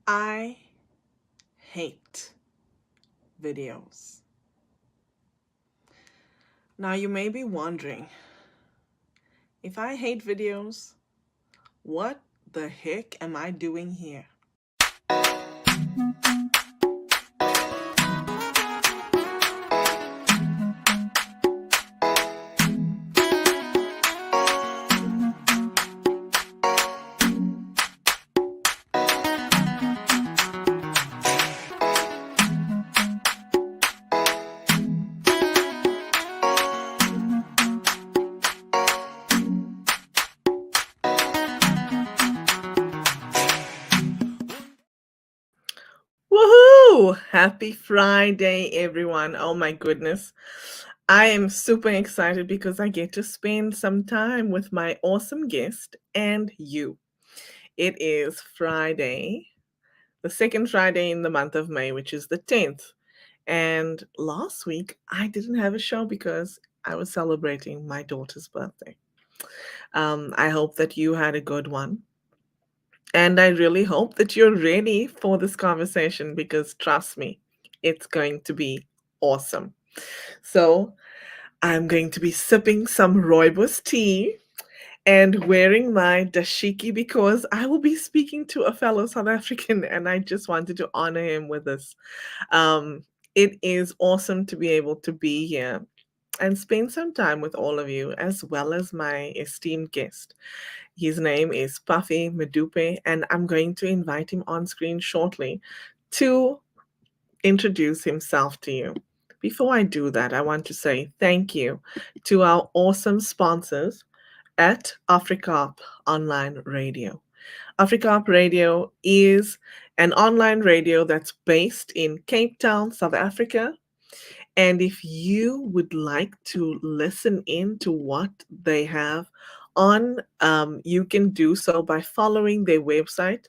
I hate videos. Now, you may be wondering, if I hate videos, what the heck am I doing here? Woohoo! Happy Friday, everyone. Oh my goodness. I am super excited because I get to spend some time with my awesome guest and you. It is Friday, the second Friday in the month of May, which is the 10th. And last week, I didn't have a show because I was celebrating my daughter's birthday. I hope that you had a good one. And I really hope that you're ready for this conversation because trust me, it's going to be awesome. So, I'm going to be sipping some rooibos tea and wearing my dashiki because I will be speaking to a fellow South African and I just wanted to honor him with this. Um, it is awesome to be able to be here and spend some time with all of you as well as my esteemed guest. His name is Puffy Medupe, and I'm going to invite him on screen shortly to introduce himself to you. Before I do that, I want to say thank you to our awesome sponsors at Africop Online Radio. Africop Radio is an online radio that's based in Cape Town, South Africa. And if you would like to listen in to what they have on, you can do so by following their website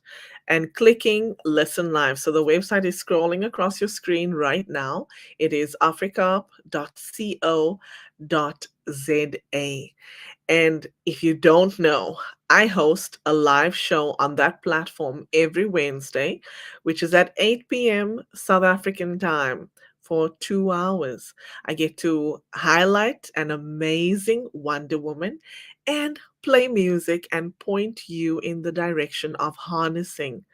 and clicking listen live. So the website is scrolling across your screen right now. It is africop.co.za. And if you don't know, I host a live show on that platform every Wednesday, which is at 8 p.m. South African time for 2 hours. I get to highlight an amazing Wonder Woman and play music and point you in the direction of harnessing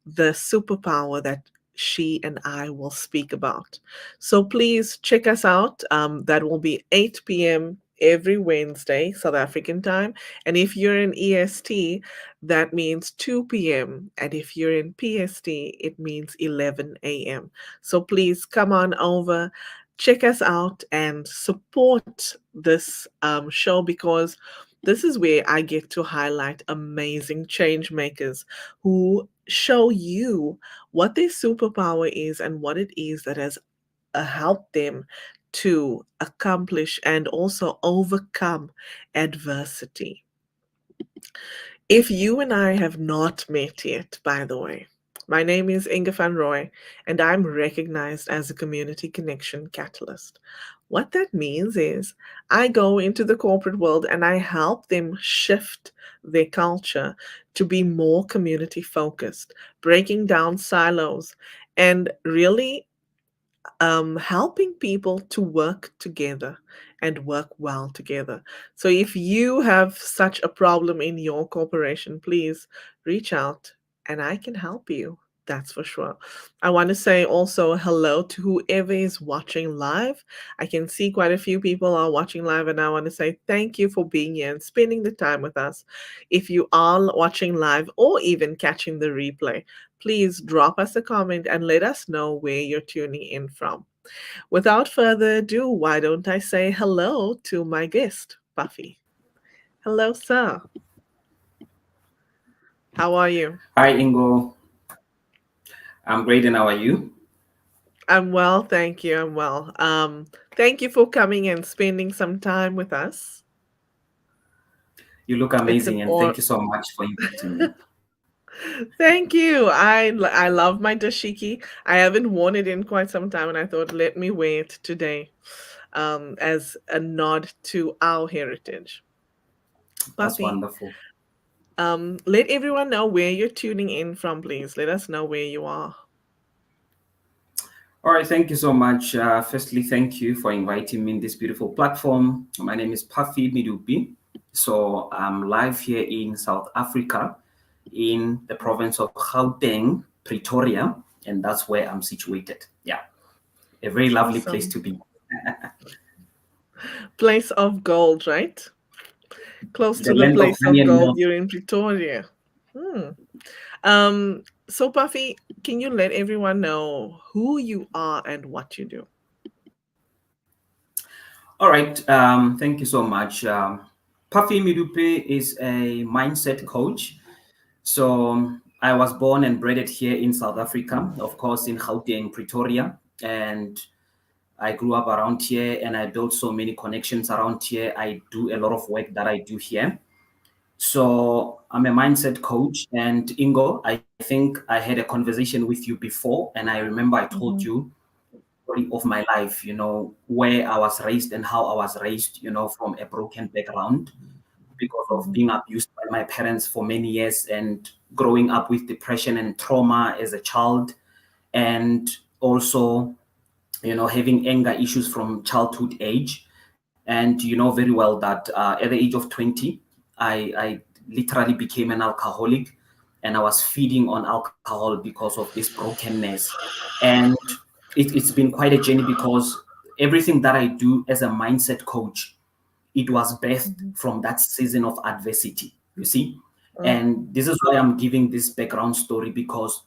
the superpower that she and I will speak about. So please check us out. That will be 8 p.m. every Wednesday, South African time. And if you're in EST, that means 2 p.m. And if you're in PST, it means 11 a.m. So please come on over, check us out, and support this show because this is where I get to highlight amazing change makers who show you what their superpower is and what it is that has helped them to accomplish and also overcome adversity. If you and I have not met yet, by the way, my name is Inge van Roy, and I'm recognized as a community connection catalyst. What that means is I go into the corporate world and I help them shift their culture to be more community focused, breaking down silos, and really helping people to work together and work well together. So if you have such a problem in your corporation, please reach out and I can help you. That's for sure. I want to say also hello to whoever is watching live. I can see quite a few people are watching live, and I want to say thank you for being here and spending the time with us. If you are watching live or even catching the replay, please drop us a comment and let us know where you're tuning in from. Without further ado, why don't I say hello to my guest, Buffy? Hello, sir. How are you? Hi, Ingo. I'm great, and how are you? I'm well, thank you. I'm well. Thank you for coming and spending some time with us. You look It's an amazing, and or thank you so much for inviting me. Thank you. I love my dashiki. I haven't worn it in quite some time, and I thought let me wear it today, as a nod to our heritage. That's Buffy, wonderful. Let everyone know where you're tuning in from, please. Let us know where you are. All right, thank you so much. Firstly, thank you for inviting me in this beautiful platform. My name is Puffy Medupe. So I'm live here in South Africa, in the province of Gauteng, Pretoria, and that's where I'm situated. Yeah, a very lovely place Awesome. to be. Place of gold, right? Close The to the land of place honey of and gold. milk. You're in Pretoria. Hmm. So Puffy, can you let everyone know who you are and what you do? All right, thank you so much. Puffy Medupe is a mindset coach. So I was born and bred here in South Africa, of course, in Gauteng, Pretoria, and I grew up around here, and I built so many connections around here. I do a lot of work that I do here. So I'm a mindset coach, and Ingo, I think I had a conversation with you before, and I remember I told Mm-hmm. you story of my life, where I was raised and how I was raised, from a broken background because of Mm-hmm. being abused by my parents for many years and growing up with depression and trauma as a child, and also, having anger issues from childhood age. And you know very well that at the age of 20, I literally became an alcoholic, and I was feeding on alcohol because of this brokenness. And it's been quite a journey because everything that I do as a mindset coach, it was birthed Mm-hmm. from that season of adversity, you see. Mm-hmm. And this is why I'm giving this background story, because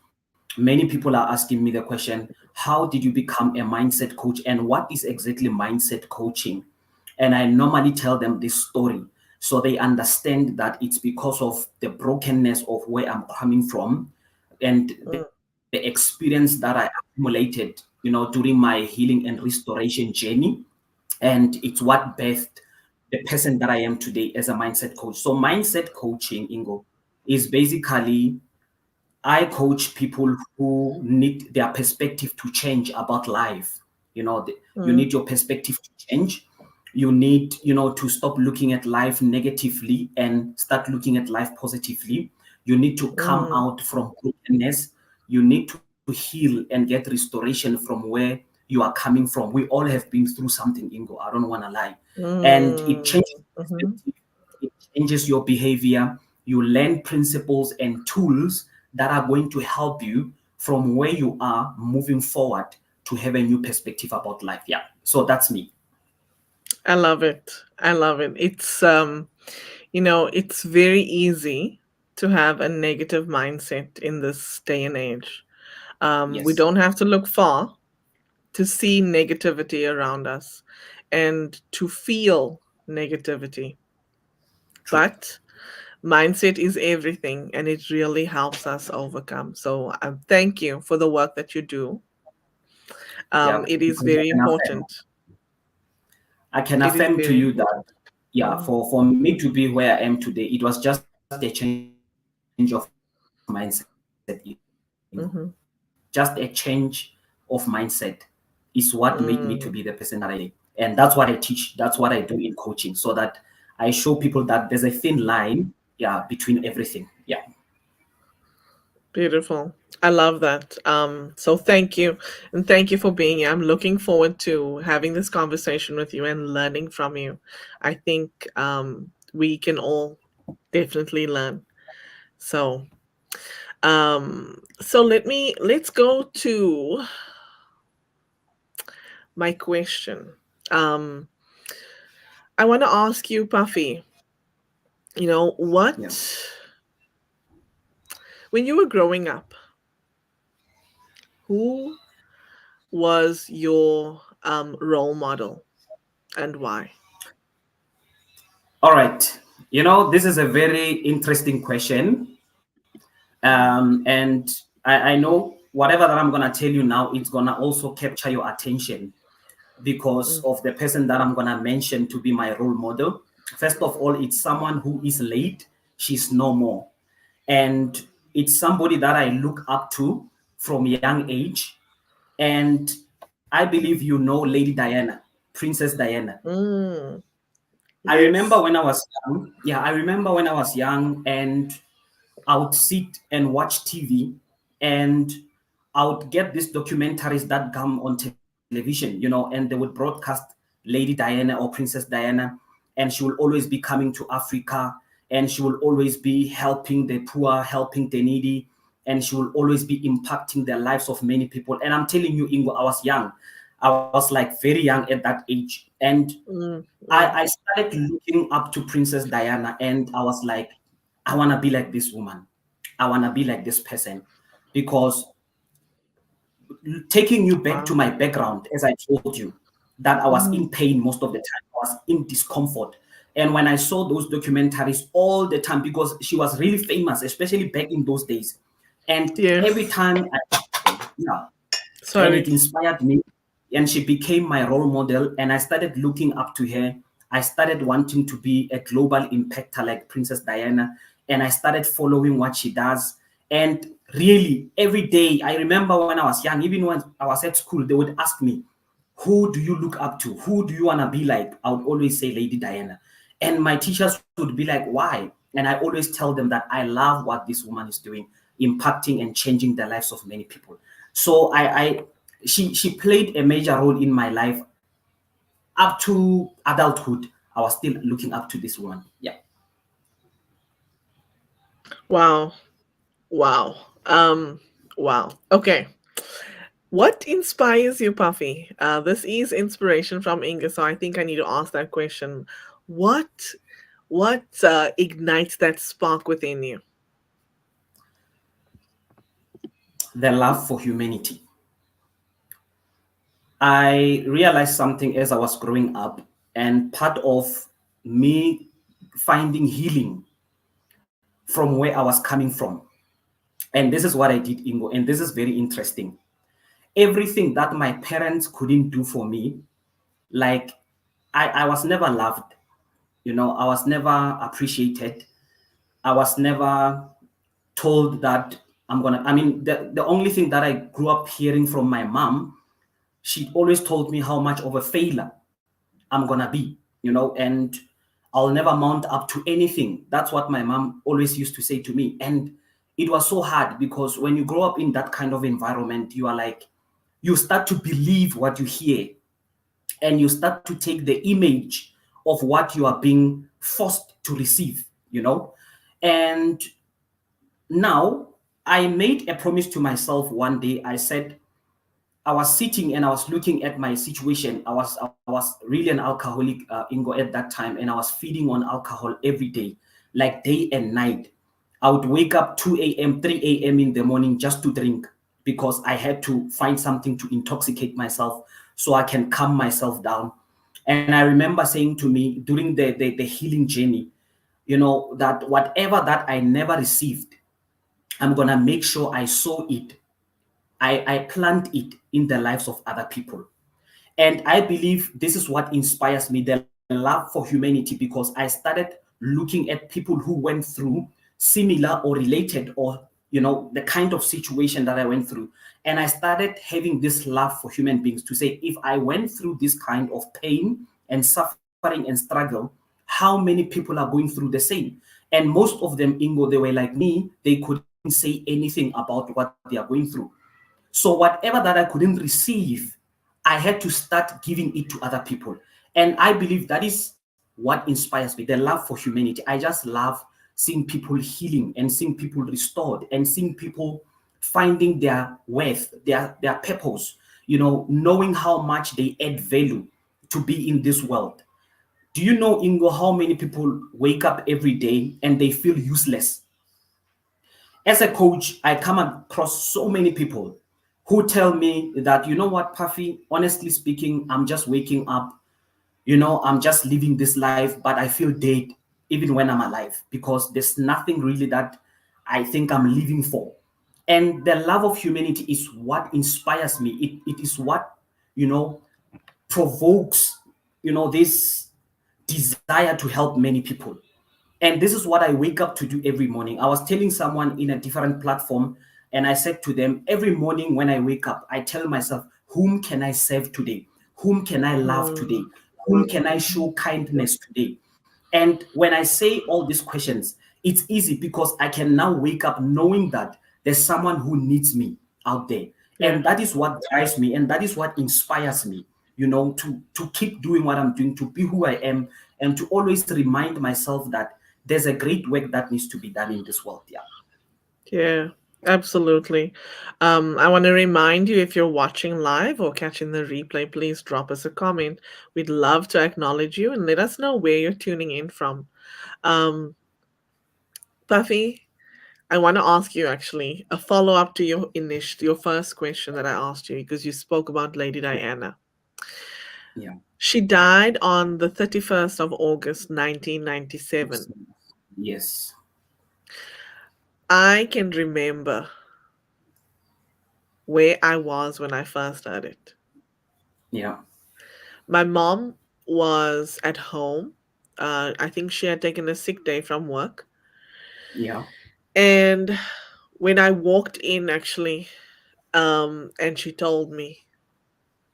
many people are asking me the question, how did you become a mindset coach and what is exactly mindset coaching? And I normally tell them this story so they understand that it's because of the brokenness of where I'm coming from and the experience that I accumulated, during my healing and restoration journey. And it's what birthed the person that I am today as a mindset coach. So mindset coaching, Ingo, is basically I coach people who need their perspective to change about life. You Mm-hmm. need your perspective to change. You need, to stop looking at life negatively and start looking at life positively. You need to come Mm-hmm. out from brokenness. You need to heal and get restoration from where you are coming from. We all have been through something, Ingo. I don't want to lie. And it changes Mm-hmm. perspective, it changes your behavior. You learn principles and tools that are going to help you from where you are moving forward to have a new perspective about life. Yeah. So that's me. I love it. I love it. It's very easy to have a negative mindset in this day and age. We Yes. don't have to look far to see negativity around us and to feel negativity. True. But mindset is everything and it really helps us overcome. So thank you for the work that you do. Yeah. It is Because very important. I can It is affirm to very you that, important. yeah, Mhm. for me to be where I am today, it was just a change of mindset, Ingo. Just a change Mhm. of mindset is what made me to be the person that I am today. Mm. And that's what I teach. That's what I do in coaching, so that I show people that there's a thin line, yeah, between everything. Yeah. Beautiful. I love that. So thank you. And thank you for being here. I'm looking forward to having this conversation with you and learning from you. I think we can all definitely learn. So let's go to my question. Um I want to ask you, Puffy, Yeah. when you were growing up, who was your role model and why? All right. This is a very interesting question. And I know whatever that I'm going to tell you now, it's going to also capture your attention because Mm, of the person that I'm going to mention to be my role model. First of all, it's someone who is late, she's no more. And it's somebody that I look up to from young age. And I believe you know Lady Diana, Princess Diana. mm, I remember Yes. when I was young. Yeah, I remember when I was young, and I would sit and watch TV, and I would get these documentaries that come on television, and they would broadcast Lady Diana or Princess Diana, and she will always be coming to Africa, and she will always be helping the poor, helping the needy, and she will always be impacting the lives of many people. And I'm telling you, Ingo, I was young. I was like very young at that age. And Mm, I mm. started looking up to Princess Diana, and I was like, I want to be like this woman. I want to be like this person. Because taking you back to Wow. my background, as I told you, that I was in Mm. pain most of the time, I was in discomfort. And when I saw those documentaries all the time, because she was really famous, especially back in those days. And every Yes. time yeah, and Sorry. it inspired me, and she became my role model, and I started looking up to her. I started wanting to be a global impactor like Princess Diana, and I started following what she does. And really every day, I remember when I was young, even when I was at school, they would ask me, who do you look up to, who do you want to be like? I would always say Lady Diana, and my teachers would be like, why? And I always tell them that I love what this woman is doing, impacting and changing the lives of many people. So she played a major role in my life up to adulthood. I was still looking up to this woman. Yeah. Wow. Wow. Wow. Okay. What inspires you, Puffy? This is inspiration from Inga, so I think I need to ask that question. What what ignites that spark within you? The love for humanity. I realized something as I was growing up, and part of me finding healing from where I was coming from. And this is what I did, Ingo, and this is very interesting. Everything that my parents couldn't do for me, like I was never loved, I was never appreciated. I was never told that I mean, the only thing that I grew up hearing from my mom, she always told me how much of a failure I'm gonna be, and I'll never mount up to anything. That's what my mom always used to say to me. And it was so hard because when you grow up in that kind of environment, you are like, you start to believe what you hear, and you start to take the image of what you are being forced to receive, And now, I made a promise to myself one day. I said, I was sitting and I was looking at my situation. I was really an alcoholic, Ingo, at that time, and I was feeding on alcohol every day, like day and night. I would wake up 2 a.m., 3 a.m. in the morning just to drink because I had to find something to intoxicate myself so I can calm myself down. And I remember saying to me during the healing journey, that whatever that I never received, I'm going to make sure I sow it. I plant it in the lives of other people. And I believe this is what inspires me, the love for humanity, because I started looking at people who went through similar or related or, the kind of situation that I went through. And I started having this love for human beings to say, if I went through this kind of pain and suffering and struggle, how many people are going through the same? And most of them, Ingo, they were like me, they couldn't say anything about what they are going through. So whatever that I couldn't receive, I had to start giving it to other people. And I believe that is what inspires me, the love for humanity. I just love seeing people healing and seeing people restored and seeing people finding their worth, their purpose, knowing how much they add value to be in this world. Do you know, Ingo, how many people wake up every day and they feel useless? As a coach, I come across so many people who tell me that, you know what, Puffy, honestly speaking, I'm just waking up, I'm just living this life, but I feel dead even when I'm alive because there's nothing really that I think I'm living for. And the love of humanity is what inspires me. It is what, you know, provokes, this desire to help many people. And this is what I wake up to do every morning. I was telling someone in a different platform, and I said to them, every morning when I wake up, I tell myself, whom can I serve today? Whom can I love Mm, today? Whom can I mhm. show kindness today? And when I say all these questions, it's easy because I can now wake up knowing that there's someone who needs me out there. Yeah. And that is what drives me, and that is what inspires me, to keep doing what I'm doing, to be who I am, and to always remind myself that there's a great work that needs to be done in this world. Yeah. Yeah, absolutely. I want to remind you, if you're watching live or catching the replay, please drop us a comment. We'd love to acknowledge you and let us know where you're tuning in from. Um, Puffy, I want to ask you actually a follow up to your first question that I asked you, because you spoke about Lady Diana. Yeah. She died on the 31st of August 1997. Yes. I can remember where I was when I first heard it. Yeah. My mom was at home. I think she had taken a sick day from work. Yeah. And when I walked in, actually, and she told me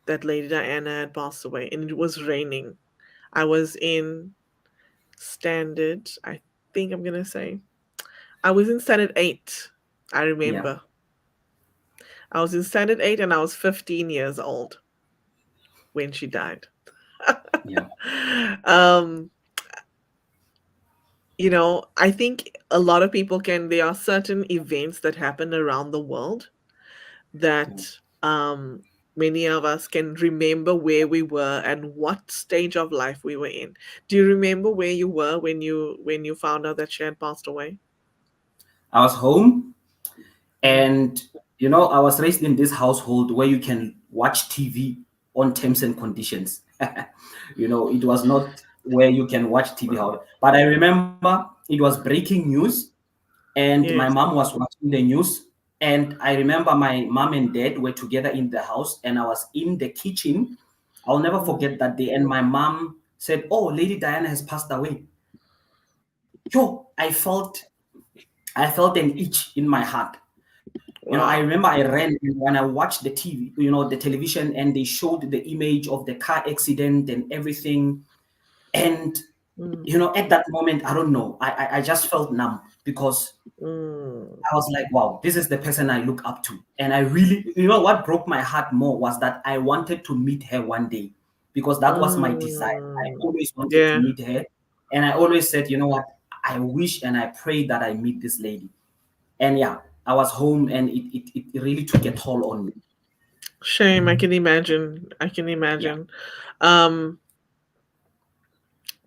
that Lady Diana had passed away, and it was raining. I was in standard, I think I'm gonna say. I was in standard 8. I Yeah. remember. I was in standard 8 and I was 15 years old when she died. Yeah. um, I think a lot of people there are certain events that happen around the world that um, many of us can remember where we were and what stage of life we were in. Do you remember where you were when you found out that she had passed away? I was home. Mm. And I was raised in this household where you can watch TV on terms and conditions. It was not where you can watch TV. Wow. How, but I remember it was breaking news, and my Yes. mom was watching the news. And I remember my mom and dad were together in the house, and I was in the kitchen. I'll never Mm. forget that day. And my mom said, "Oh, Lady Diana has passed away." Yo, I felt an itch in my heart. I Wow. remember I ran when I watched the TV, the television, and they showed the image of the car accident and everything. And Mm. at that moment, I don't know, I just felt numb because Mm. I was like, wow, this is the person I look up to. And I really, what broke my heart more was that I wanted to meet her one day because that was my desire. I Mm. always wanted to Yeah. meet her. And I always said, you know what, I wish and I pray that I meet this lady. And yeah, I was home and it really took a toll on me. Shame. I can imagine. I can Yeah. imagine. Um.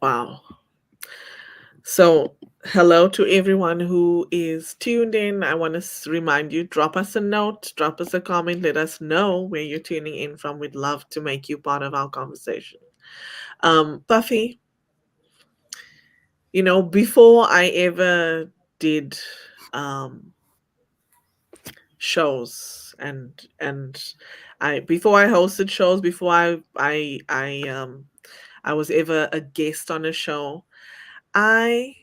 Wow. So, hello to everyone who is tuned in. I want to remind you, drop us a note, drop us a comment, let us know where you're tuning in from. We'd love to make you part of our conversation. Buffy, before I ever did um, shows and I before I hosted shows, before I was ever a guest on a show, I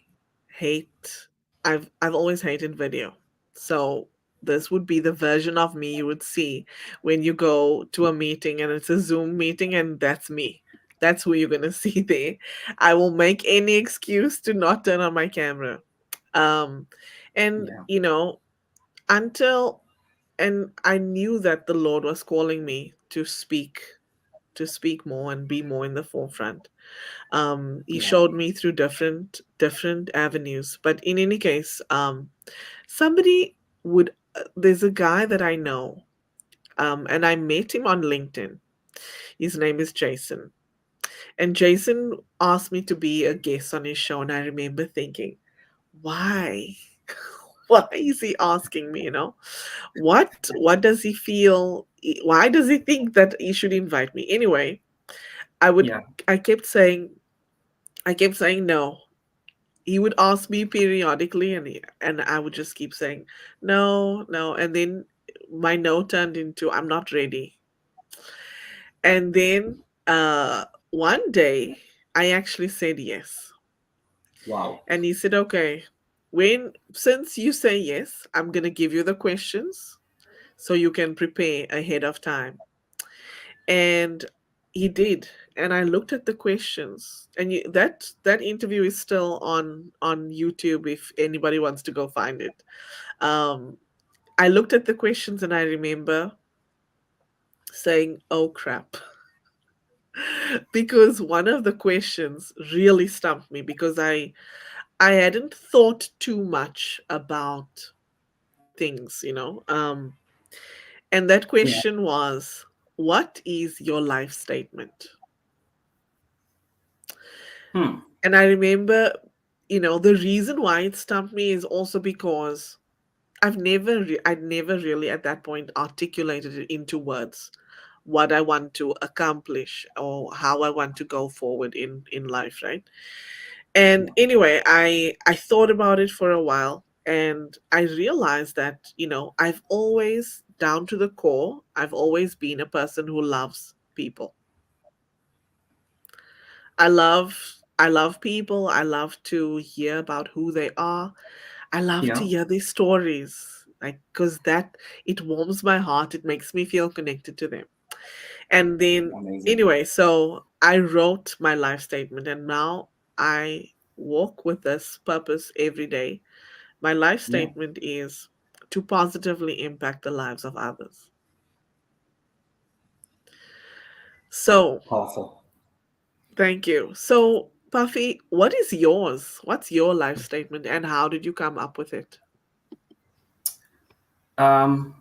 hate I've always hated video. So this would be the version of me you would see when you go to a meeting and it's a Zoom meeting and that's me. That's who you're gonna see there. I will make any excuse to not turn on my camera. Um and Yeah. until and I knew that the Lord was calling me to speak more and be more in the forefront. He Yeah. showed me through different avenues, but in any case, somebody would there's a guy that I know, and I met him on LinkedIn. His name is Jason, and Jason asked me to be a guest on his show, and I remember thinking, why? Why is he asking me? What does he feel? Why does he think that he should invite me? Anyway, I would Yeah. I kept saying no. He would ask me periodically, and I would just keep saying no, no, and then my no turned into I'm not ready. And then one day I actually said yes. Wow. And he said, okay, since you say yes, I'm gonna give you the questions so you can prepare ahead of time. And he did, and I looked at the questions, and that interview is still on YouTube if anybody wants to go find it. Um, I looked at the questions, and I remember saying, "Oh crap," because one of the questions really stumped me because I hadn't thought too much about things, you know. And that Yeah. question was, "What is your life statement?" Hmm. And I remember, the reason why it stumped me is also because I'd never really at that point articulated it into words what I want to accomplish or how I want to go forward in life, right? And anyway, I thought about it for a while, and I realized that, I've always, down to the core, I've always been a person who loves people. I love people. I love to hear about who they are. I love to Yeah. hear their stories. Like, because that, it warms my heart. It makes me feel connected to them. And then, Amazing. anyway, so I wrote my life statement, and now I walk with this purpose every day. My life Yeah. statement is to positively impact the lives of others. So, Powerful. thank you. So, Puffy, what is yours? What's your life statement, and how did you come up with it? Um,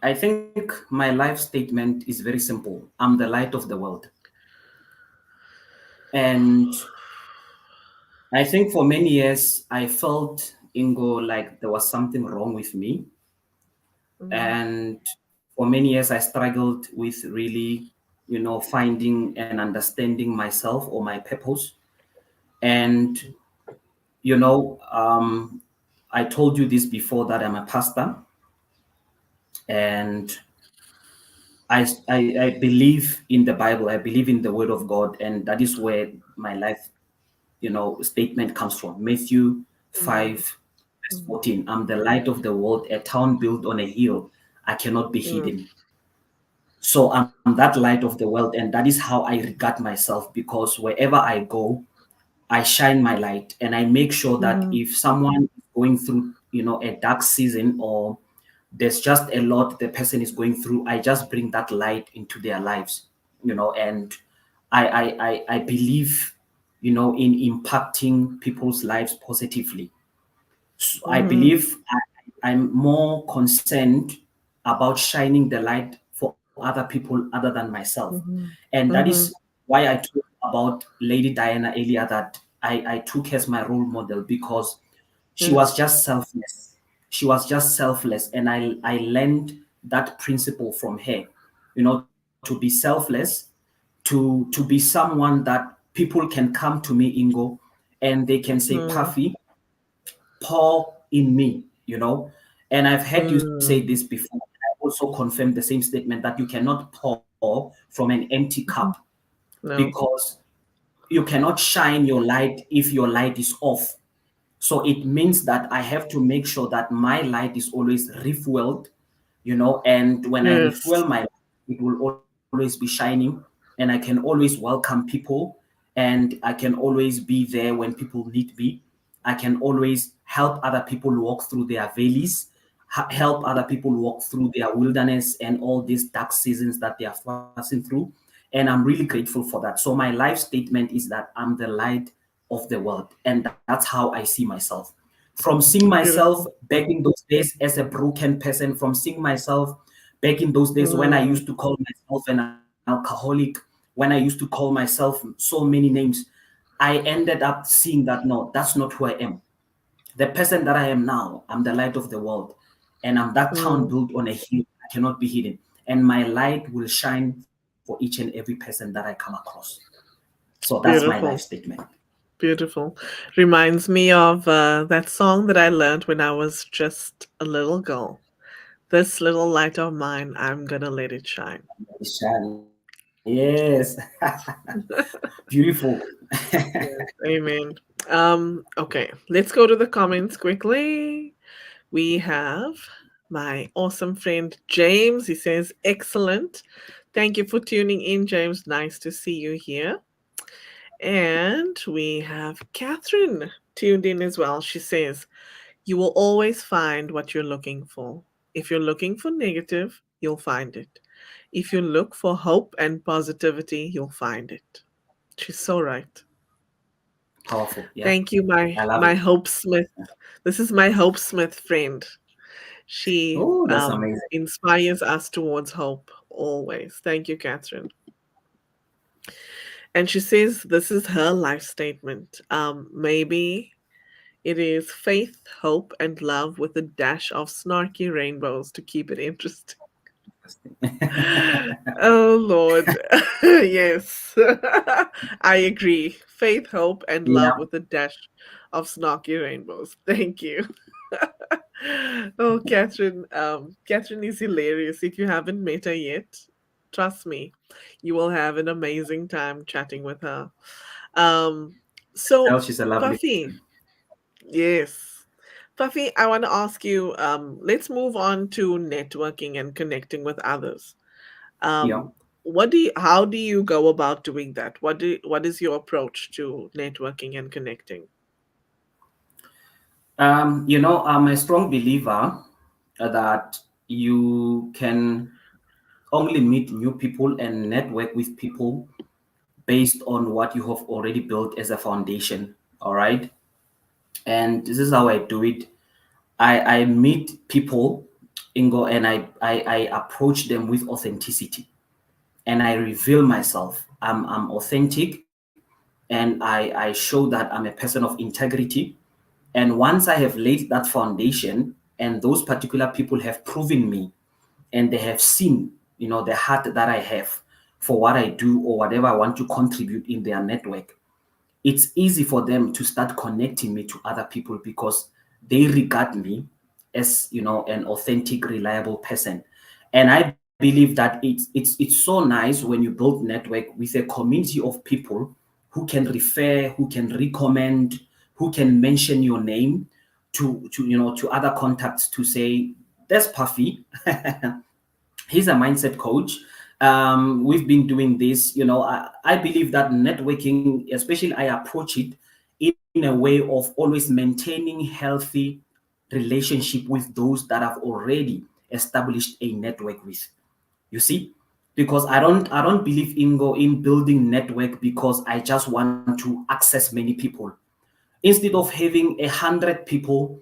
I think my life statement is very simple. I'm the light of the world. And I think for many years, I felt, Ingo, like there was something wrong with me. Mm, And for many years, I struggled with really, finding and understanding myself or my purpose. And, I told you this before that I'm a pastor, and I believe in the Bible. I believe in the Word of God, and that is where my life, statement comes from. Matthew mm, 5, verse mm, 14. I'm the light of the world, a town built on a hill. I cannot be mm, hidden. So I'm that light of the world, and that is how I regard myself, because wherever I go, I shine my light, and I make sure that mhm, if someone is going through, a dark season, or there's just a lot the person is going through, I just bring that light into their lives, and I believe, in impacting people's lives positively. So I mhm, believe I'm more concerned about shining the light for other people other than myself. mhm, And that is mhm, why I talked about Lady Diana earlier, that I took as my role model, because she was yes, just selfless. She was just selfless. And I learned that principle from her, to be selfless, to be someone that people can come to me, Ingo, and they can say, mm, Puffy, pour in me, And I've heard you say this mm, before. I also confirmed the same statement, that you cannot pour from an empty cup, mhm. No, because you cannot shine your light if your light is off. So it means that I have to make sure that my light is always refueled, and when I yes, refuel my light, it will always be shining, and I can always welcome people, and I can always be there when people need me. I can always help other people walk through their valleys, help other people walk through their wilderness and all these dark seasons that they are passing through. And I'm really grateful for that. So my life statement is that I'm the light of the world, and that's how I see myself. From seeing myself beautiful. back in those days as a broken person, from seeing myself back in those days when I Mm, used to call myself an alcoholic, when I used to call myself so many names, I ended up seeing that no, that's not who I am. The person that I am now, I'm the light of the world, and I'm that town mm, built on a hill. I cannot be hidden, and my light will shine for each and every person that I come across. So that's my life beautiful, statement. beautiful. Reminds me of that song that I learned when I was just a little girl. This little light of mine, I'm gonna let it shine. Shine, yes. Beautiful. Yes, amen. Okay, let's go to the comments quickly. We have my awesome friend James. He says, excellent. Thank you for tuning in, James. Nice to see you here. And we have Catherine tuned in as well. She says, you will always find what you're looking for. If you're looking for negative, you'll find it. If you look for hope and positivity, you'll find it. She's so right. Powerful. Yeah. Thank you, I love my it. Hope Smith. This is my Hope Smith friend. She Oh, that's amazing. inspires us towards hope always. Thank you, Catherine. And she says this is her life statement. Maybe it is faith, hope, and love with a dash of snarky rainbows to keep it interesting. Oh Lord. Yes. I agree. Faith, hope, and love Yeah. with a dash of snarky rainbows. Thank you. Oh, Catherine. Catherine is hilarious. If you haven't met her yet, trust me, you will have an amazing time chatting with her. Um, so Tell she's a lovely Puffy, person. yes. Puffy, I want to ask you, let's move on to networking and connecting with others. Yeah. Um, how do you go about doing that? What is your approach to networking and connecting? I'm a strong believer that you can only meet new people and network with people based on what you have already built as a foundation. All right. And this is how I do it. I meet people, Ingo, and I approach them with authenticity and I reveal myself. I'm authentic and I show that I'm a person of integrity. And once I have laid that foundation, and those particular people have proven me and they have seen, the heart that I have for what I do or whatever I want to contribute in their network, it's easy for them to start connecting me to other people because they regard me as an authentic reliable person. And I believe that it's so nice when you build network with a community of people who can refer, who can recommend, who can mention your name to other contacts to say, there's Puffy. He's a mindset coach. We've been doing this. I believe that networking, especially I approach it in a way of always maintaining healthy relationship with those that have already established a network with. You see, because I don't believe in building network because I just want to access many people. Instead of having 100 people,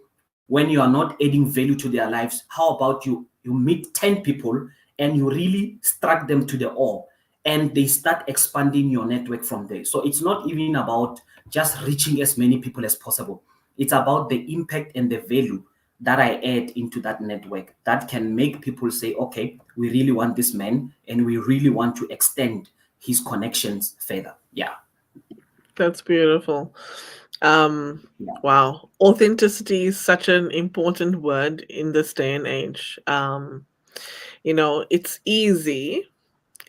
when you are not adding value to their lives, how about you meet 10 people and you really struck them to the ore and they start expanding your network from there. So it's not even about just reaching as many people as possible. It's about the impact and the value that I add into that network that can make people say, okay, we really want this man and we really want to extend his connections further. Yeah. That's beautiful. Um, Yeah. wow. Authenticity is such an important word in this day and age. It's easy.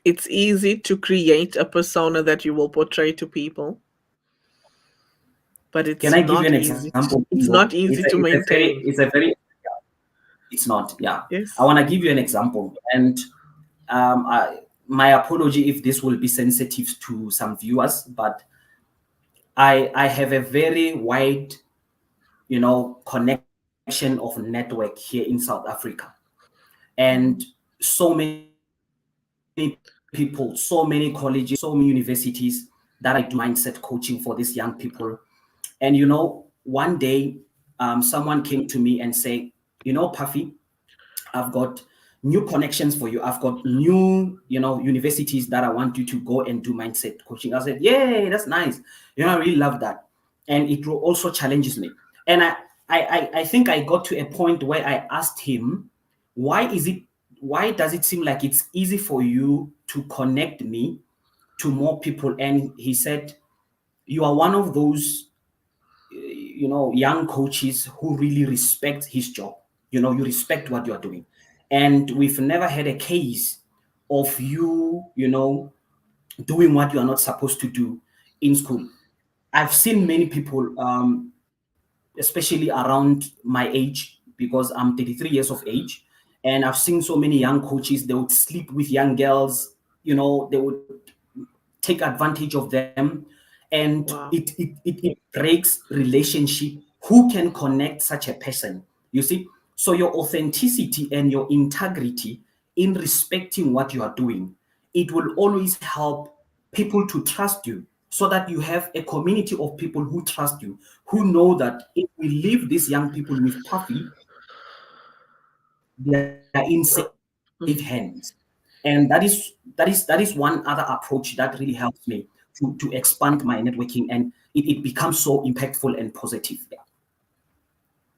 It's easy to create a persona that you will portray to people, but Can I give you an example, it's Ingo? not easy to maintain. It's a very, it's not. Yeah. I Yes. want to give you an example, and my apology if this will be sensitive to some viewers, but I have a very wide, connection of network here in South Africa, and Mhm. so many people, so many colleges, so many universities that I do mindset coaching for these young people. And one day, someone came to me and say, Puffy, I've got new connections for you. I've got new, universities that I want you to go and do mindset coaching. I said, yay, that's nice. I really love that. And it will also challenges me. And I think I got to a point where I asked him, why is it, why does it seem like it's easy for you to connect me to more people? And he said, you are one of those young coaches who really respect his job. You respect what you're doing, and we've never had a case of you doing what you are not supposed to do in school. I've seen many people, especially around my age, because I'm 33 years of age, and I've seen so many young coaches. They would sleep with young girls, they would take advantage of them, and Wow. it breaks relationship. Who can connect such a person? You see, so your authenticity and your integrity in respecting what you are doing, it will always help people to trust you, so that you have a community of people who trust you, who know that if we leave these young people with Puffy, they are in safe hands. And that is one other approach that really helps me to expand my networking, and it becomes so impactful and positive. Yeah.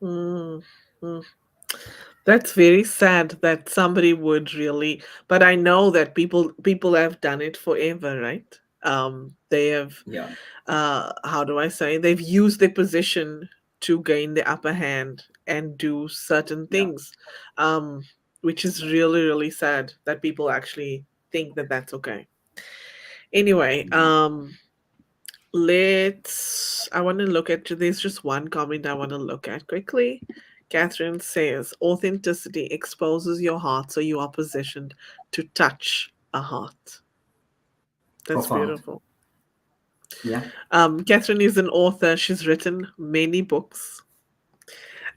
Mm, mm. That's very sad that somebody would really, but I know that people have done it forever, right? They have, Yeah. how do I say? They've used their position to gain the upper hand and do certain Yeah. things, um, which is really really sad that people actually think that that's okay. Anyway, Mhm. I want to look at, there's just one comment I want to look at quickly. Catherine says, authenticity exposes your heart so you are positioned to touch a heart. That's Profound. beautiful. Yeah. Catherine is an author. She's written many books.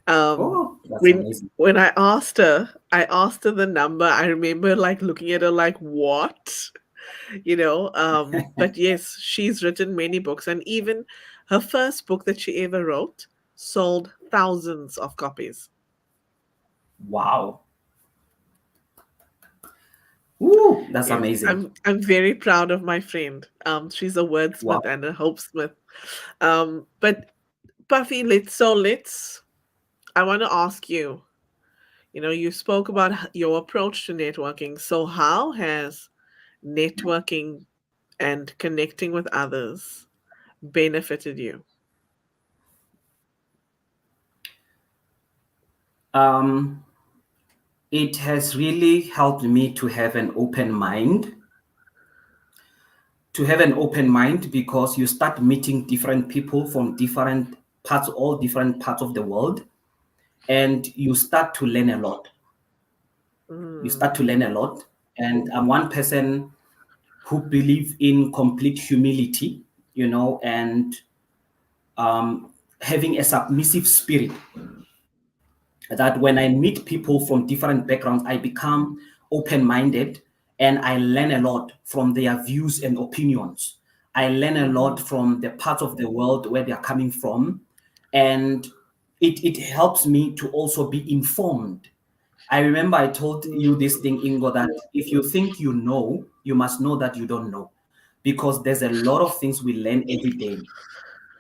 Um, Oh, that's when amazing. when I asked her the number. I remember like looking at her like, what? But yes, she's written many books, and even her first book that she ever wrote sold thousands of copies. Wow. Ooh, that's Yes, amazing. I'm very proud of my friend. She's a Wow. wordsmith and a hopesmith. But Puffy, let's I want to ask you, you spoke about your approach to networking. So how has networking and connecting with others benefited you? Um, it has really helped me to have an open mind, because you start meeting different people from different parts, all different parts of the world, and you start to learn a lot. You Mm, start to learn a lot. And I'm one person who believe in complete humility, and um, having a submissive spirit, that when I meet people from different backgrounds, I become open minded, and I learn a lot from their views and opinions. I learn a lot mhm, from the parts of the world where they are coming from. And it helps me to also be informed. I remember I told you this thing, Ingo, that if you think you know, you must know that you don't know, because there's a lot of things we learn every day.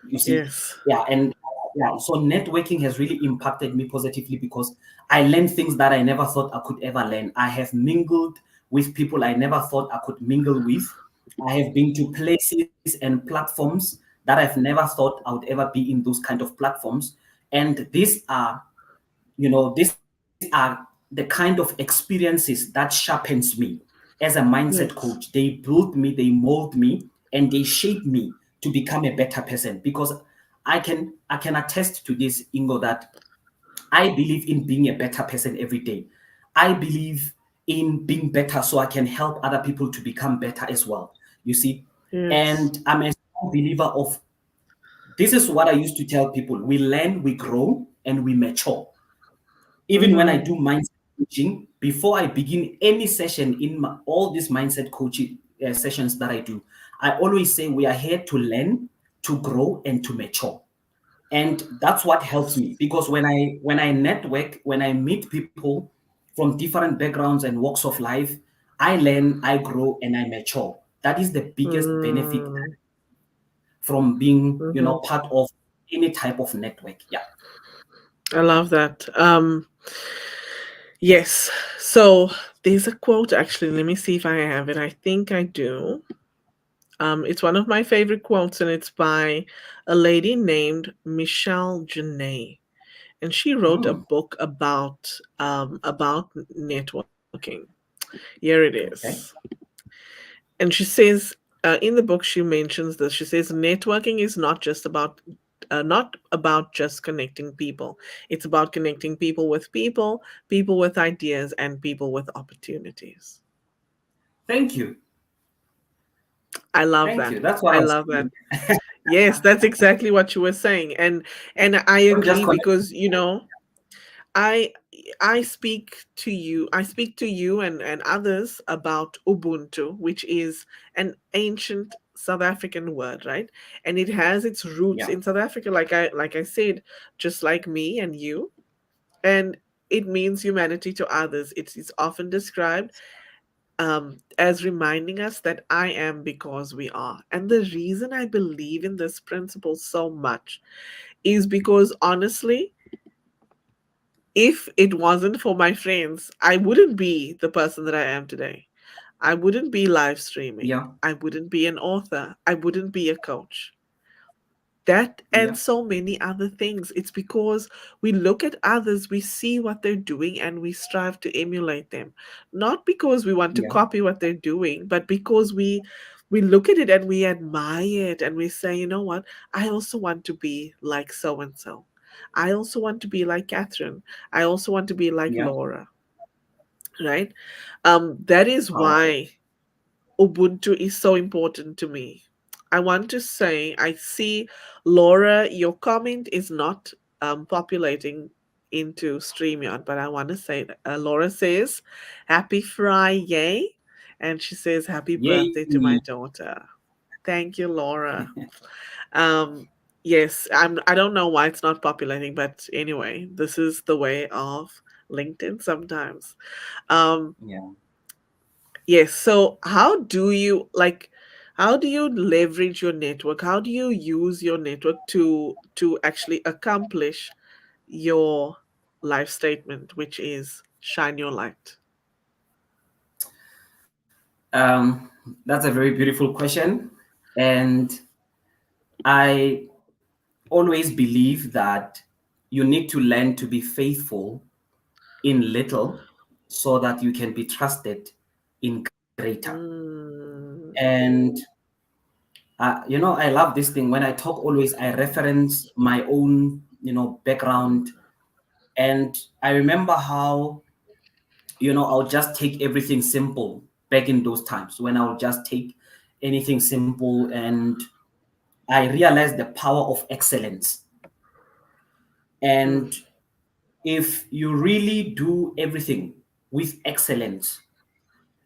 You see, yes. yeah. And yeah, so networking has really impacted me positively, because I learned things that I never thought I could ever learn. I have mingled with people I never thought I could mingle with. I have been to places and platforms that I've never thought I would ever be in, those kind of platforms. And these are the kind of experiences that sharpens me as a mindset coach. Yes. They build me, they mold me, and they shape me to become a better person. Because I can attest to this, Ingo, that I believe in being a better person every day. I believe in being better so I can help other people to become better as well. You see, Yes. and I'm a strong believer of, this is what I used to tell people: we learn, we grow, and we mature. Even when I Mm-hmm. do mindset coaching, before I begin any session in all these mindset coaching sessions that I do, I always say we are here to learn, to grow, and to mature. And that's what helps me, because when I network, when I meet people from different backgrounds and walks of life, I learn, I grow, and I mature. That is the biggest benefit Mm, from being, mm-hmm. part of any type of network. Yeah. I love that. Yes. So there's a quote actually. Let me see if I have it. I think I do. It's one of my favorite quotes, and it's by a lady named Michelle Janae, and she wrote a Hmm. book about networking. Here it is. Okay. And she says, in the book, she mentions this. She says, networking is not about just connecting people. It's about connecting people with ideas, and people with opportunities. Thank you. I love Thank that. you. That's what I I was love that. saying. Yes, that's exactly what you were saying. And I Don't just agree connect. because, I I speak to you and others about Ubuntu, which is an ancient South African word, right? And it has its roots Yeah, in South Africa, like I said, just like me and you. And it means humanity to others. It's often described as reminding us that I am because we are. And the reason I believe in this principle so much is because honestly, if it wasn't for my friends, I wouldn't be the person that I am today. I wouldn't be live streaming. yeah, I wouldn't be an author. I wouldn't be a coach. That and yeah, so many other things. It's because we look at others, we see what they're doing, and we strive to emulate them. Not because we want to yeah, copy what they're doing, but because we look at it and we admire it and we say, you know what, I also want to be like so and so. I also want to be like Catherine. I also want to be like yeah. Laura, right? That is Powerful. why Ubuntu is so important to me. I want to say, I see, Laura, your comment is not populating into StreamYard, but I want to say that Laura says, Happy Friday. And she says, Happy Yay. birthday to my daughter. Thank you, Laura. Um, yes, I don't know why it's not populating, but anyway, this is the way of LinkedIn sometimes. Um, Yeah. Yes. So how do you leverage your network? How do you use your network to actually accomplish your life statement, which is shine your light? That's a very beautiful question. And I always believe that you need to learn to be faithful in little so that you can be trusted in greater. Mm, And I love this thing. When I talk, always I reference my own, background. And I remember how, I'll just take everything simple back in those times when I'll just take anything simple. And I realized the power of excellence. mm, And if you really do everything with excellence,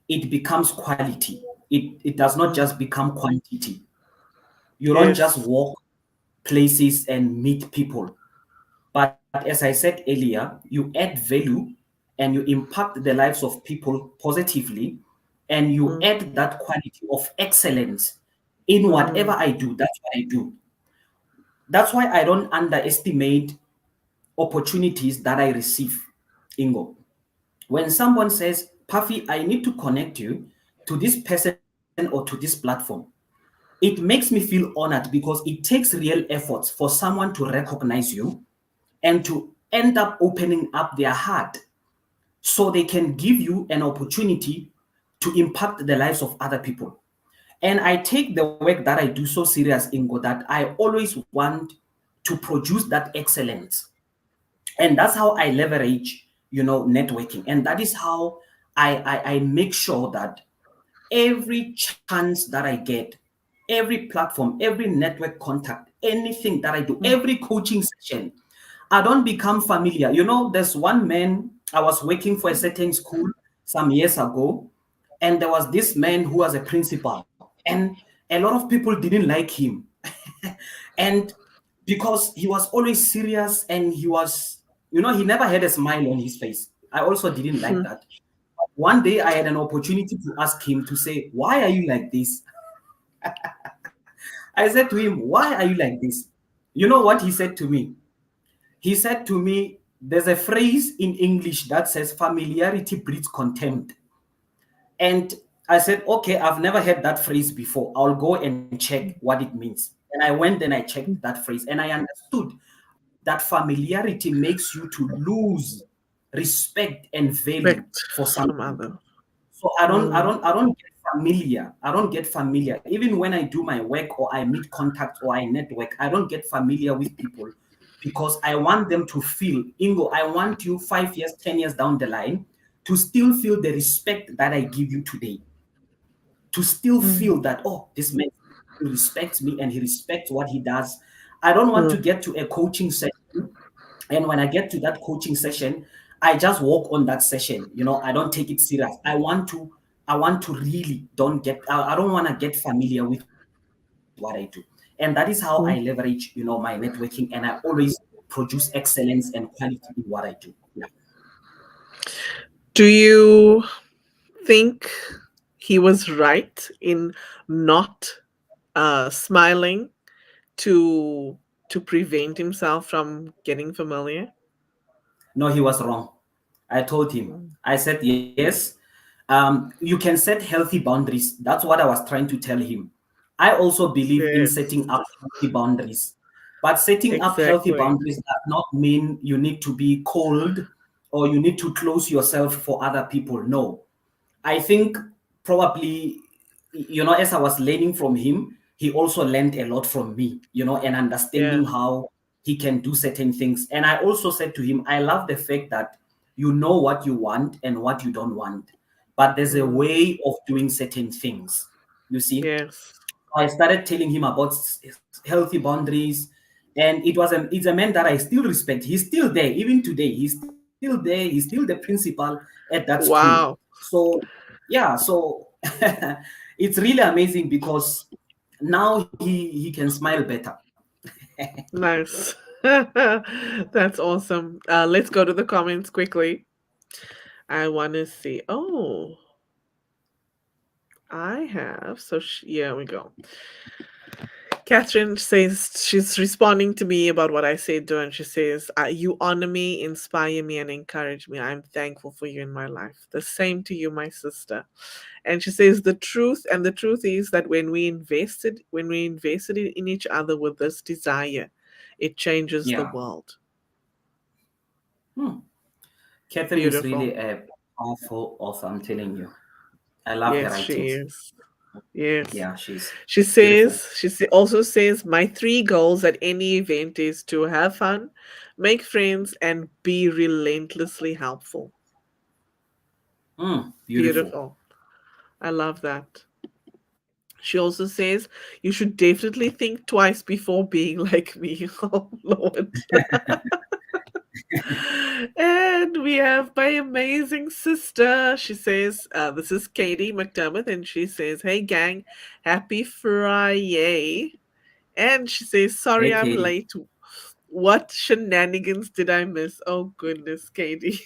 it becomes quality. It does not mm. just become quantity. You don't just Yes. walk places and meet people. But as I said earlier, you add value and you impact the lives of people positively, and you Mm, add that quality of excellence in whatever mm, I do. That's what I do. That's why I don't underestimate opportunities that I receive, Ingo. When someone says, Puffy, I need to connect you to this person or to this platform, it makes me feel honored because it takes real efforts for someone to recognize you and to end up opening up their heart so they can give you an opportunity to impact the lives of other people. And I take the work that I do so serious, Ingo, that I always want to produce that excellence. And that's how I leverage, networking. And that is how I make sure that every chance that I get, every platform, every network contact, anything that I do, mm, every coaching session, I don't become familiar. There's one man, I was working for a certain school some years ago, and there was this man who was a principal, and a lot of people didn't like him. And because he was always serious and he never had a smile on his face. I also didn't like mm, that. One day I had an opportunity to ask him to say, "Why are you like this?" I said to him, "Why are you like this?" You know what he said to me? He said to me, "There's a phrase in English that says familiarity breeds contempt." And I said, "Okay, I've never heard that phrase before. I'll go and check what it means." And I went and I checked mm. that phrase and I understood that familiarity makes you to lose respect and value Respect for from something. other. So I don't I Mm, don't I don't get familiar. I don't get familiar. Even when I do my work or I meet contacts or I network, I don't get familiar with people because I want them to feel, Ingo, I want you 5 years, 10 years down the line to still feel the respect that I give you today. to still Mm, feel that, oh, this man respects me and he respects what he does. I don't want to mm, get to a coaching session, and when I get to that coaching session, I just walk on that session. I don't take it serious. I want to really don't get. I don't want to get familiar with what I do, and that is how I leverage, mm. my networking, and I always produce excellence and quality in what I do. Yeah. Do you think he was right in not smiling to prevent himself from getting familiar? No, he was wrong. I told him. Mm. I said, yes, you can set healthy boundaries. That's what I was trying to tell him. I also believe in Yes, setting up healthy boundaries. But setting up healthy exactly. boundaries does not mean you need to be cold or you need to close yourself for other people. No. I think probably, as I was learning from him, he also learned a lot from me, and Yeah. understanding how he can do certain things. And I also said to him, I love the fact that you know what you want and what you don't want, but there's a Mm. way of doing certain things. You see, Yes. I started telling him about healthy boundaries, and it's a man that I still respect. He's still there, even today. He's still there. He's still the principal at that school. Wow. So, yeah, so it's really amazing because now he can smile better. Nice. That's awesome. Let's go to the comments quickly. I want to see. Oh, I have. Yeah, we go. Catherine says she's responding to me about what I say to her, and she says, "You honor me, inspire me, and encourage me. I'm thankful for you in my life. The same to you, my sister." And she says, the truth is that when we invested in each other with this desire, it changes the Yeah. world." Hmm. Catherine is Beautiful. really a powerful author, I'm telling you. I love her Yes, she writings. is. Yes. Yeah, she's She beautiful. says, also says, my three goals at any event is to have fun, make friends, and be relentlessly helpful. Beautiful. Beautiful. I love that. She also says, you should definitely think twice before being like me. Oh, Lord. And we have my amazing sister. She says, this is Katie McDermott, and she says, hey, gang, happy Friday. And she says, sorry Hey, I'm Katie. late. What shenanigans did I miss? Oh, goodness, Katie.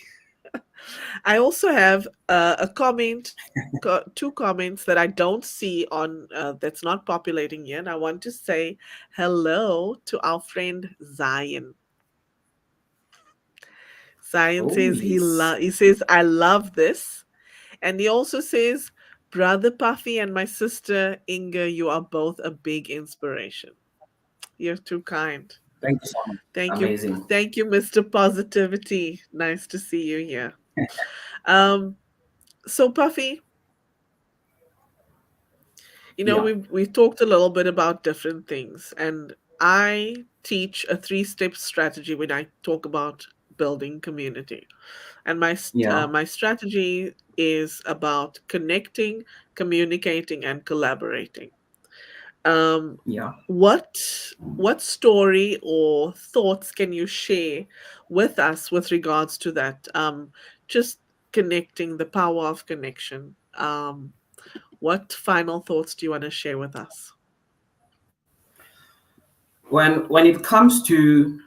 I also have two comments that I don't see on, that's not populating yet. I want to say hello to our friend Zion. Zion Oh, says yes. he says I love this, and he also says, brother Puffy and my sister Inga, you are both a big inspiration. You're too kind. Thank you so much. Thank you. Amazing. Thank you, Mr. Positivity. Nice to see you here. Um, so Puffy, Yeah. we've talked a little bit about different things, and I teach a three-step strategy when I talk about building community. And Yeah. my strategy is about connecting, communicating, and collaborating. Um, Yeah. what story or thoughts can you share with us with regards to that? Just connecting, the power of connection. What final thoughts do you want to share with us? When it comes to,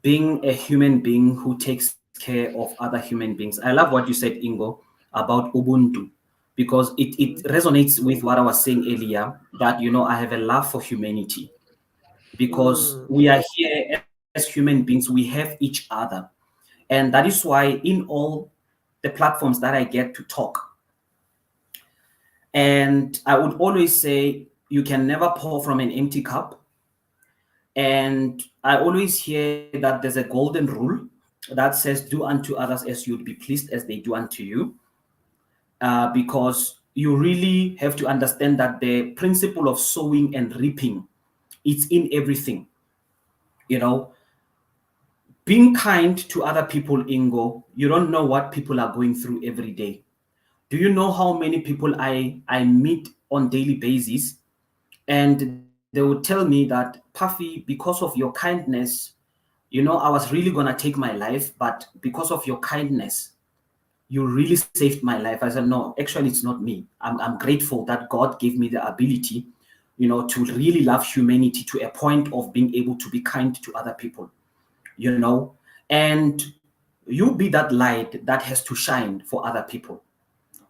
being a human being who takes care of other human beings, I love what you said, Ingo, about Ubuntu, because it Mm, resonates with what I was saying earlier, that, I have a love for humanity, because mm, we are here as human beings, we have each other. And that is why in all the platforms that I get to talk, and I would always say, you can never pour from an empty cup. And I always hear that there's a golden rule that says, do unto others as you'd be pleased as they do unto you. Because you really have to understand that the principle of sowing and reaping, it's in everything. You know, being kind to other people, Ingo, you don't know what people are going through every day. Do you know how many people I meet on daily basis, and they will tell me that, Puffy, because of your kindness, I was really gonna take my life, but because of your kindness, you really saved my life. I said, no, actually, it's not me. I'm grateful that God gave me the ability, to really love humanity to a point of being able to be kind to other people, you know, and you be that light that has to shine for other people.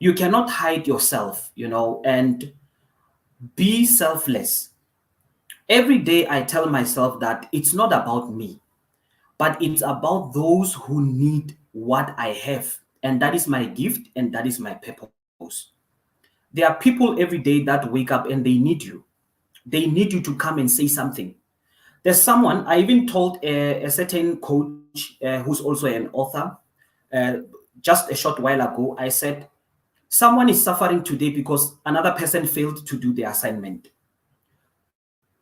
You cannot hide yourself, and be selfless. Every day I tell myself that it's not about me, but it's about those who need what I have. And that is my gift and that is my purpose. There are people every day that wake up and they need you. They need you to come and say something. There's someone, I even told a certain coach who's also an author uh, just a short while ago. I said, someone is suffering today because another person failed to do the assignment.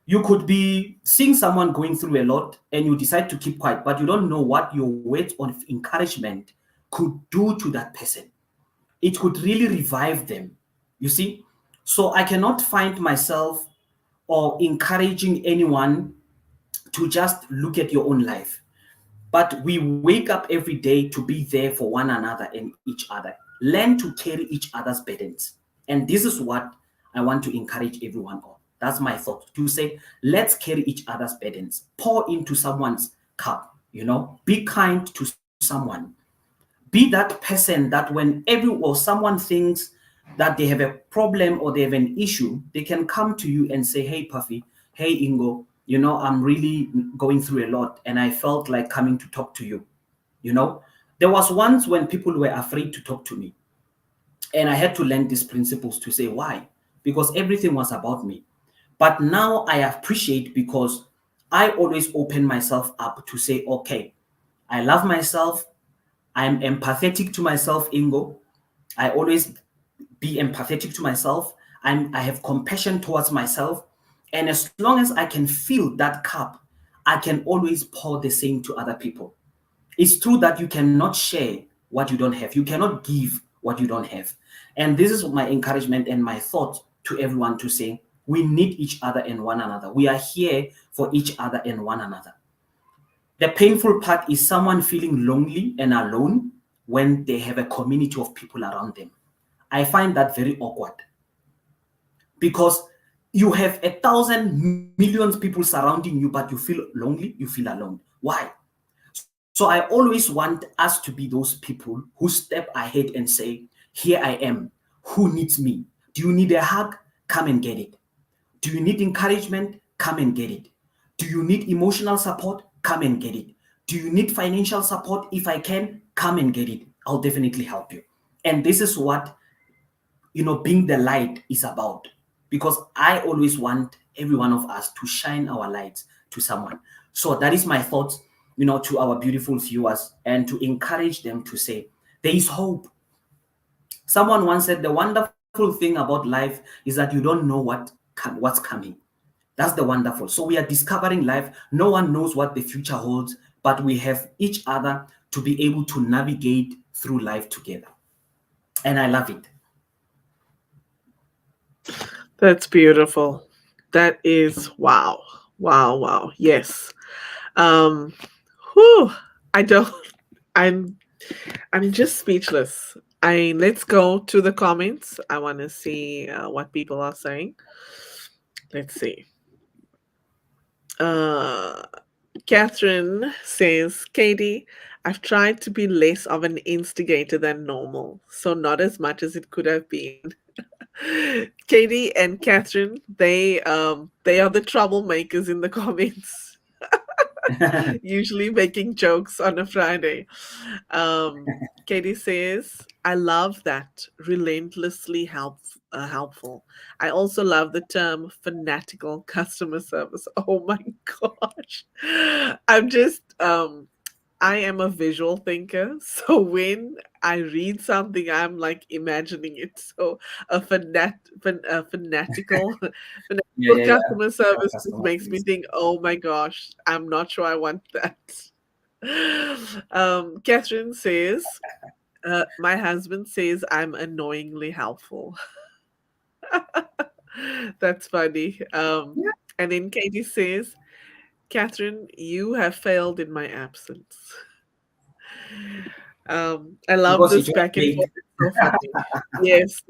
You could be seeing someone going through a lot and you decide to keep quiet, but you don't know what your words of encouragement could do to that person. It could really revive them. You see? So I cannot find myself or encouraging anyone to just look at your own life. But we wake up every day to be there for one another and each other. Learn to carry each other's burdens. And this is what I want to encourage everyone on. That's my thought, to say, let's carry each other's burdens, pour into someone's cup, be kind to someone. Be that person that when someone thinks that they have a problem or they have an issue, they can come to you and say, hey, Puffy, hey, Ingo, I'm really going through a lot and I felt like coming to talk to you. You know, there was once when people were afraid to talk to me, and I had to learn these principles to say why, because everything was about me. But now I appreciate because I always open myself up to say, okay, I love myself. I'm empathetic to myself, Ingo. I always be empathetic to myself. I have compassion towards myself. And as long as I can fill that cup, I can always pour the same to other people. It's true that you cannot share what you don't have. You cannot give what you don't have. And this is my encouragement and my thought to everyone to say, we need each other and one another. We are here for each other and one another. The painful part is someone feeling lonely and alone when they have a community of people around them. I find that very awkward because you have 1,000 millions people surrounding you, but you feel lonely, you feel alone. Why? So I always want us to be those people who step ahead and say, here I am. Who needs me? Do you need a hug? Come and get it. Do you need encouragement? Come and get it. Do you need emotional support? Come and get it. Do you need financial support? If I can, come and get it. I'll definitely help you. And this is what, being the light is about. Because I always want every one of us to shine our lights to someone. So that is my thoughts, to our beautiful viewers, and to encourage them to say, there is hope. Someone once said the wonderful thing about life is that you don't know what's coming. That's the wonderful. So we are discovering life. No one knows what the future holds, but we have each other to be able to navigate through life together. And I love it. That's beautiful. That is wow. Wow, wow. Yes. Um whew, I don't I'm I'm just speechless. Let's go to the comments. I want to see what people are saying. Let's see. Uh Catherine says, Katie, I've tried to be less of an instigator than normal, so not as much as it could have been. Katie and Catherine, they are the troublemakers in the comments, usually making jokes on a Friday. Katie says, I love that. Relentlessly helpful. I also love the term fanatical customer service. Oh my gosh. I'm just, I am a visual thinker. So when I read something, I'm like imagining it. So a fanatical, Yeah, fanatical yeah, yeah. customer service just Customer makes me service. think, oh my gosh, I'm not sure I want that. Catherine says, My husband says I'm annoyingly helpful. That's funny. Yeah, And then Katie says, Catherine, you have failed in my absence. I love because you this joined back and late. forth. It's so funny. Yes,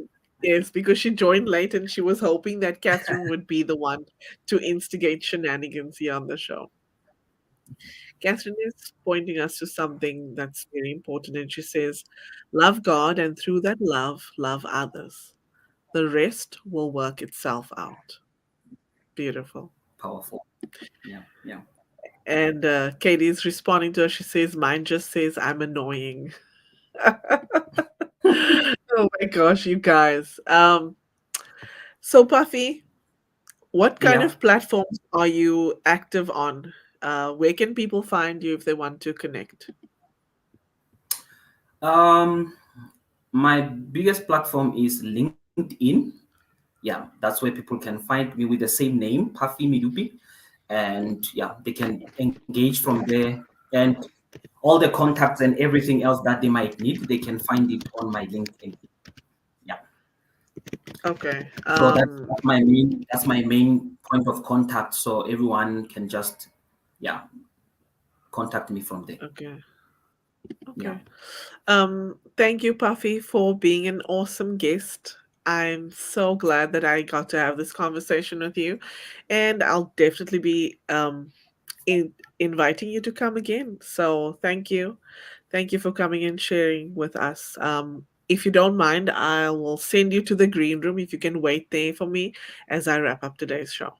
yes, because she joined late and she was hoping that Catherine would be the one to instigate shenanigans here on the show. Catherine is pointing us to something that's very important, and she says, love God, and through that love, love others. The rest will work itself out. Beautiful. Powerful. Yeah, yeah. And Katie is responding to her. She says, mine just says, I'm annoying. Oh my gosh, you guys. So Puffy, what kind Yeah. of platforms are you active on? Where can people find you if they want to connect? Um, my biggest platform is LinkedIn. Yeah, that's where people can find me with the same name, Puffy Medupe. And yeah, they can engage from there. And all the contacts and everything else that they might need, they can find it on my LinkedIn. Yeah. Okay. So that's my main point of contact. So everyone can just, yeah, contact me from there. Okay. Yeah. Okay. Thank you, Puffy, for being an awesome guest. I'm so glad that I got to have this conversation with you, and I'll definitely be in inviting you to come again. So thank you for coming and sharing with us. If you don't mind, I will send you to the green room if you can wait there for me as I wrap up today's show.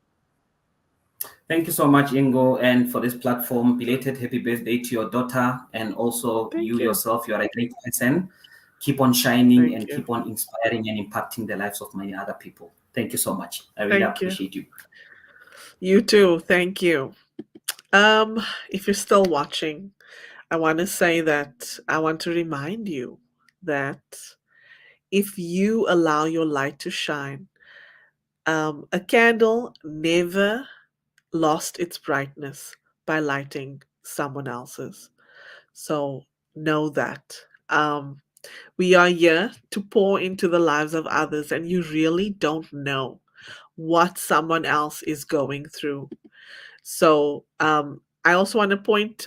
Thank you so much, Ingo, and for this platform. Belated happy birthday to your daughter, and also you Thank you, yourself. You are a great person. Keep on shining thank and you, keep on inspiring and impacting the lives of many other people. Thank you so much. I really thank you. appreciate you. You too. Thank you. If you're still watching, I want to say that I want to remind you that if you allow your light to shine, a candle never lost its brightness by lighting someone else's. So know that. We are here to pour into the lives of others, and you really don't know what someone else is going through. So I also want to point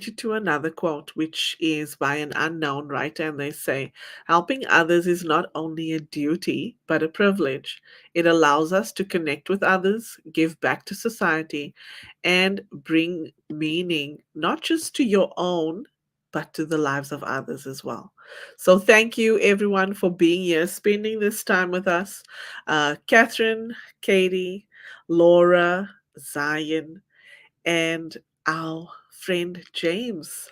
you to another quote, which is by an unknown writer, and they say, helping others is not only a duty, but a privilege. It allows us to connect with others, give back to society, and bring meaning not just to your own, but to the lives of others as well. So thank you everyone for being here, spending this time with us. Catherine, Katie, Laura, Zion, and our friend James.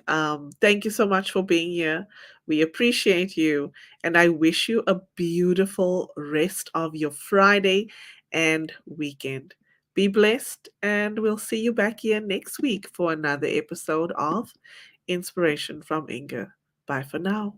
Thank you so much for being here. We appreciate you, and I wish you a beautiful rest of your Friday and weekend. Be blessed, and we'll see you back here next week for another episode of Inspiration from Inga. Bye for now.